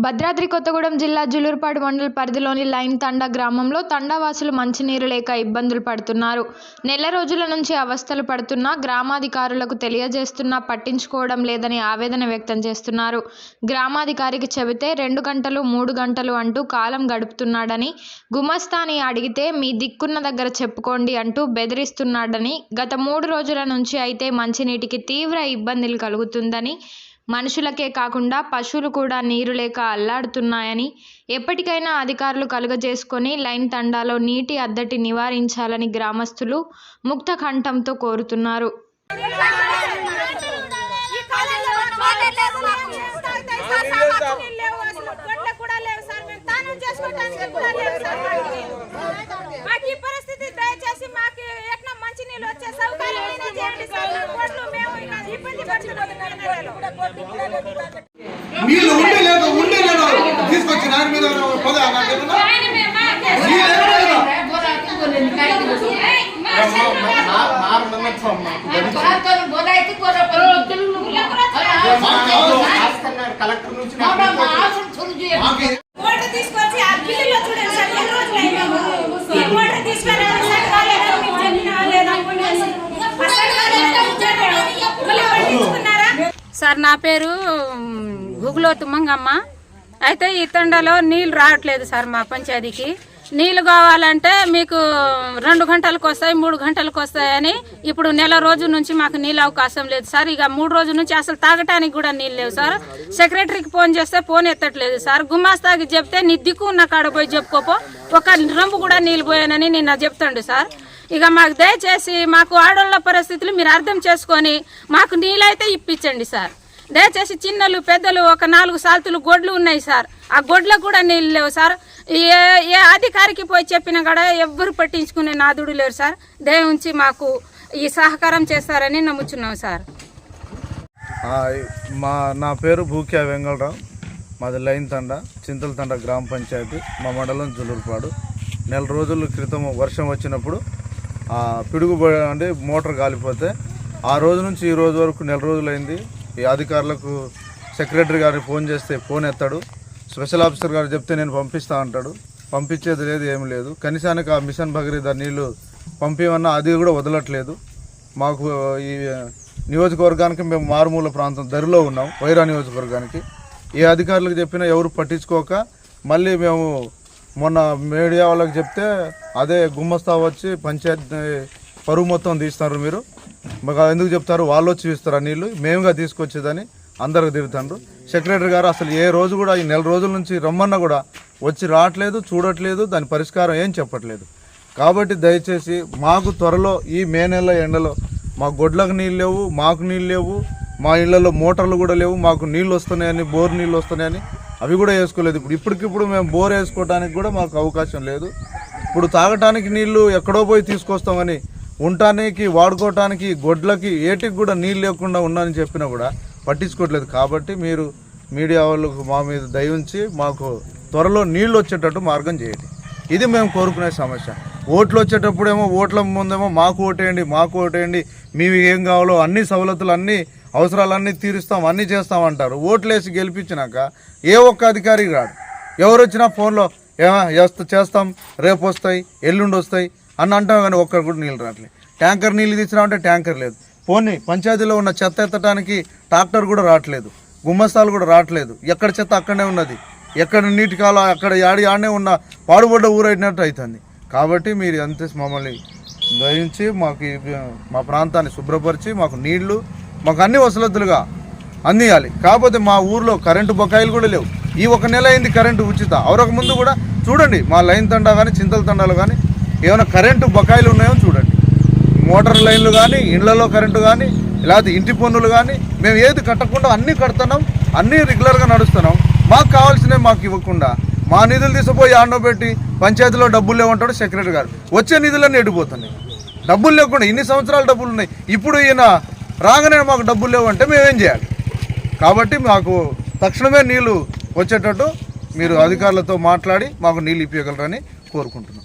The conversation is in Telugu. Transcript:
భద్రాద్రి కొత్తగూడెం జిల్లా జులూరుపాడు మండల పరిధిలోని లైన్ తండా గ్రామంలో తండావాసులు మంచినీరు లేక ఇబ్బందులు పడుతున్నారు. నెల రోజుల నుంచి అవస్థలు పడుతున్నా గ్రామాధికారులకు తెలియజేస్తున్నా పట్టించుకోవడం లేదని ఆవేదన వ్యక్తం చేస్తున్నారు. గ్రామాధికారికి చెబితే 2 గంటలు 3 గంటలు అంటూ కాలం గడుపుతున్నాడని, గుమస్తాని అడిగితే మీ దిక్కున్న దగ్గర చెప్పుకోండి అంటూ బెదిరిస్తున్నాడని, గత 3 రోజుల నుంచి అయితే మంచినీటికి తీవ్ర ఇబ్బందులు కలుగుతుందని, మనుషులకే కాకుండా పశువులు కూడా నీరు లేక అల్లాడుతున్నాయని, ఎప్పటికైనా అధికారులు కలుగజేసుకొని లైన్ తండాలో నీటి అద్దటి నివారించాలని గ్రామస్తులు ముక్త కంఠంతో కోరుతున్నారు. నీళ్ళు ఉండలేదు తీసుకొచ్చి నాని మీద కలెక్టర్ నుంచి తీసుకొచ్చి ఆ బిల్లులో చూడండి సార్ ఎన్ని రోజులు తీసుకొని సార్ నా పేరు గుగులోతు మంగమ్మ. అయితే ఈ తండలో నీళ్ళు రావట్లేదు సార్. మా పంచాయతీకి నీళ్లు కావాలంటే మీకు 2 గంటలకు వస్తాయి, 3 గంటలకు వస్తాయని ఇప్పుడు నెల రోజుల నుంచి మాకు నీళ్ళు అవకాశం లేదు సార్. ఇక 3 రోజుల నుంచి అసలు తాగటానికి కూడా నీళ్ళు లేవు సార్. సెక్రటరీకి ఫోన్ చేస్తే ఫోన్ ఎత్తట్లేదు సార్. గుమాస్తాకి చెప్తే నీ దిక్కు ఉన్న కాడ పోయి చెప్పుకోపో, ఒక రంపు కూడా నీళ్ళు పోయానని నిన్న చెప్తాడు సార్. ఇక మాకు దయచేసి మాకు ఆడోళ్ళ పరిస్థితులు మీరు అర్థం చేసుకొని మాకు నీళ్ళైతే ఇప్పించండి సార్. దయచేసి చిన్నలు పెద్దలు ఒక 4 సాల్తులు గొడ్లు ఉన్నాయి సార్. ఆ గొడ్లకు కూడా నీళ్ళు లేవు సార్. ఏ అధికారికి పోయి చెప్పినా కూడా ఎవ్వరు పట్టించుకునే నాదుడు లేరు సార్. దయ ఉంచి మాకు ఈ సహకారం చేస్తారని నమ్ముచున్నాం సార్. నా పేరు భూక్యా వెంగళరావు. మాది లైన్ తండ, చింతల తండ గ్రామ పంచాయతీ, మా మండలం జులూరుపాడు. నెల రోజుల క్రితం వర్షం వచ్చినప్పుడు పిడుగు అంటే మోటార్ కాలిపోతే ఆ రోజు నుంచి ఈ రోజు వరకు నెల రోజులైంది. ఈ అధికారులకు సెక్రటరీ గారికి ఫోన్ చేస్తే ఫోన్ ఎత్తాడు, స్పెషల్ ఆఫీసర్ గారు చెప్తే నేను పంపిస్తా అంటాడు. పంపించేది లేదు, ఏమి లేదు. కనీసానికి ఆ మిషన్ భగీరథ నీళ్లు పంపిమన్నా అది కూడా వదలట్లేదు. మాకు ఈ నియోజకవర్గానికి మేము మారుమూల ప్రాంతం దరిలో ఉన్నాం, వైరా నియోజకవర్గానికి. ఏ అధికారులకు చెప్పినా ఎవరు పట్టించుకోక మళ్ళీ మేము మొన్న మీడియా వాళ్ళకి చెప్తే అదే గుమ్మస్తా వచ్చి పంచాయతీ పరువు మొత్తం తీస్తున్నారు. మీరు మాకు ఎందుకు చెప్తారు, వాళ్ళు వచ్చి ఇస్తారు ఆ నీళ్ళు, మేముగా తీసుకొచ్చేదని అందరికి తిరుగుతారు. సెక్రటరీ గారు అసలు ఏ రోజు కూడా ఈ నెల రోజుల నుంచి రమ్మన్నా కూడా వచ్చి రావట్లేదు, చూడట్లేదు, దాని పరిష్కారం ఏం చెప్పట్లేదు. కాబట్టి దయచేసి మాకు త్వరలో ఈ మే నెల ఎండలో మా గొడ్లకు నీళ్ళు లేవు, మాకు నీళ్ళు లేవు, మా ఇళ్లలో మోటార్లు కూడా లేవు. మాకు నీళ్ళు వస్తున్నాయని, బోర్ నీళ్ళు వస్తున్నాయని అవి కూడా వేసుకోలేదు. ఇప్పటికిప్పుడు మేము బోర్ వేసుకోవడానికి కూడా మాకు అవకాశం లేదు. ఇప్పుడు తాగటానికి నీళ్లు ఎక్కడో పోయి తీసుకొస్తామని, ఉండటానికి వాడుకోవటానికి గొడ్లకి ఏటికి కూడా నీళ్ళు లేకుండా ఉన్నాయని చెప్పినా కూడా పట్టించుకోవట్లేదు. కాబట్టి మీరు మీడియా వాళ్ళకు మా మీద దయ ఉంచి మాకు త్వరలో నీళ్ళు వచ్చేటట్టు మార్గం చేయండి. ఇది మేము కోరుకునే సమస్య. ఓట్లు వచ్చేటప్పుడేమో ఓట్ల ముందేమో మాకు ఓటేయండి, మాకు ఓటేయండి, మేము ఏం కావాలో అన్ని సవలతులు, అన్ని అవసరాలన్నీ తీరుస్తాం, అన్నీ చేస్తామంటారు. ఓట్లేసి గెలిపించినాక ఏ ఒక్క అధికారికి రాడు. ఎవరు వచ్చినా ఫోన్లో చేస్తాం, రేపు వస్తాయి, ఎల్లుండి వస్తాయి అని అంటాం, కానీ ఒక్కరు కూడా నీళ్ళు రావట్లేదు. ట్యాంకర్ నీళ్ళు తీసినామంటే ట్యాంకర్ లేదు. పోనీ పంచాయతీలో ఉన్న చెత్త ఎత్తడానికి ట్రాక్టర్ కూడా రావట్లేదు, గుమ్మస్తాలు కూడా రావట్లేదు. ఎక్కడ చెత్త అక్కడనే ఉన్నది, ఎక్కడ నీటి కాలం అక్కడ ఆడనే ఉన్న పాడుబడ్డ ఊరైనట్టు అవుతుంది. కాబట్టి మీరు అంతే మమ్మల్ని దయించి మాకు మా ప్రాంతాన్ని శుభ్రపరిచి మాకు నీళ్లు, మాకు అన్ని వసతులుగా అందియాలి. కాకపోతే మా ఊర్లో కరెంటు బకాయిలు కూడా లేవు. ఈ 1 నెల అయింది కరెంటు ఉచిత. అవరకు ముందు కూడా చూడండి, మా లైన్ తండా కానీ చింతల తండాలు కానీ ఏమైనా కరెంటు బకాయిలు ఉన్నాయో చూడండి. మోటార్ లైన్లు కానీ, ఇళ్లలో కరెంటు కానీ, లేకపోతే ఇంటి పన్నులు కానీ మేము ఏది కట్టకుండా అన్నీ కడుతున్నాం, అన్నీ రెగ్యులర్గా నడుస్తున్నాం. మాకు కావాల్సినవి మాకు ఇవ్వకుండా మా నిధులు తీసుకుపోయి ఆడనో పెట్టి పంచాయతీలో డబ్బులు లేవంటాడు సెక్రటరీ గారు. వచ్చే నిధులన్నీ ఎడిపోతున్నాయి. డబ్బులు లేకుండా ఇన్ని సంవత్సరాలు డబ్బులు ఉన్నాయి, ఇప్పుడు ఈయన రాగానే మాకు డబ్బులు లేవంటే మేమేం చేయాలి? కాబట్టి మాకు తక్షణమే నీళ్లు వచ్చేటట్టు మీరు అధికారులతో మాట్లాడి మాకు నీళ్ళు ఇప్పించగలరని కోరుకుంటున్నాం.